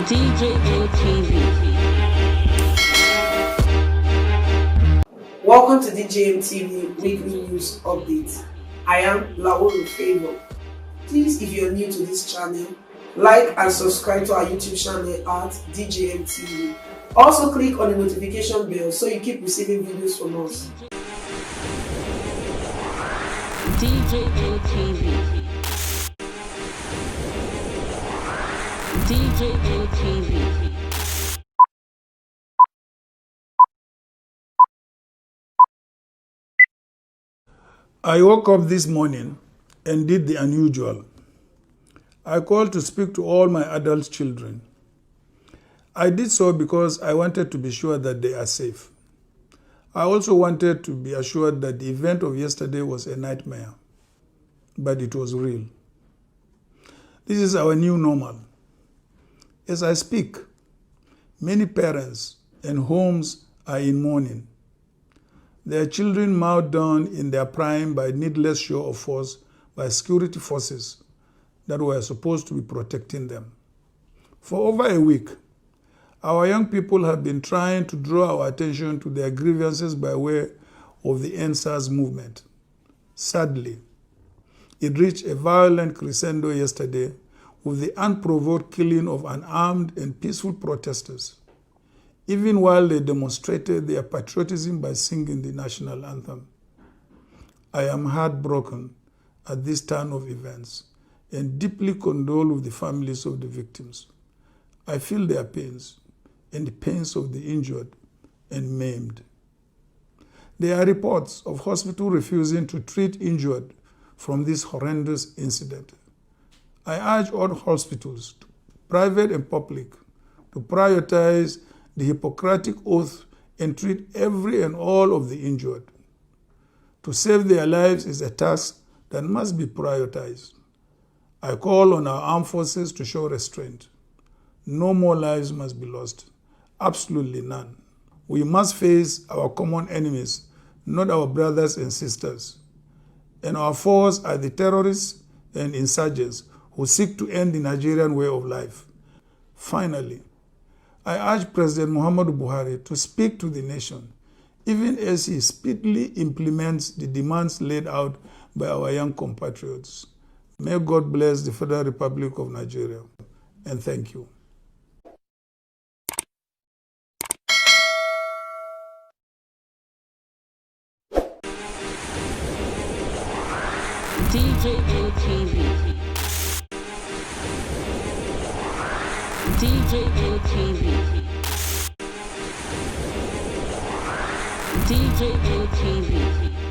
DJM TV. Welcome to DJM TV Weekly News Update. I am Lawolu Favor. Please, if you're new to this channel, like and subscribe to our YouTube channel at DJM TV. Also click on the notification bell so you keep receiving videos from us. DJM TV. DJM TV. I woke up this morning and did the unusual. I called to speak to all my adult children. I did so because I wanted to be sure that they are safe. I also wanted to be assured that the event of yesterday was a nightmare, but it was real. This is our new normal. As I speak, many parents and homes are in mourning. Their children mowed down in their prime by needless show of force by security forces that were supposed to be protecting them. For over a week, our young people have been trying to draw our attention to their grievances by way of the NSAS movement. Sadly, it reached a violent crescendo yesterday with the unprovoked killing of unarmed and peaceful protesters, even while they demonstrated their patriotism by singing the national anthem. I am heartbroken at this turn of events and deeply condole with the families of the victims. I feel their pains and the pains of the injured and maimed. There are reports of hospitals refusing to treat injured from this horrendous incident. I urge all hospitals, private and public, to prioritize the Hippocratic Oath and treat every and all of the injured. To save their lives is a task that must be prioritized. I call on our armed forces to show restraint. No more lives must be lost. Absolutely none. We must face our common enemies, not our brothers and sisters. And our foes are the terrorists and insurgents who seek to end the Nigerian way of life. Finally, I urge President Muhammadu Buhari to speak to the nation, even as he speedily implements the demands laid out by our young compatriots. May God bless the Federal Republic of Nigeria, and thank you. DJM TV. DJM TV. DJM TV.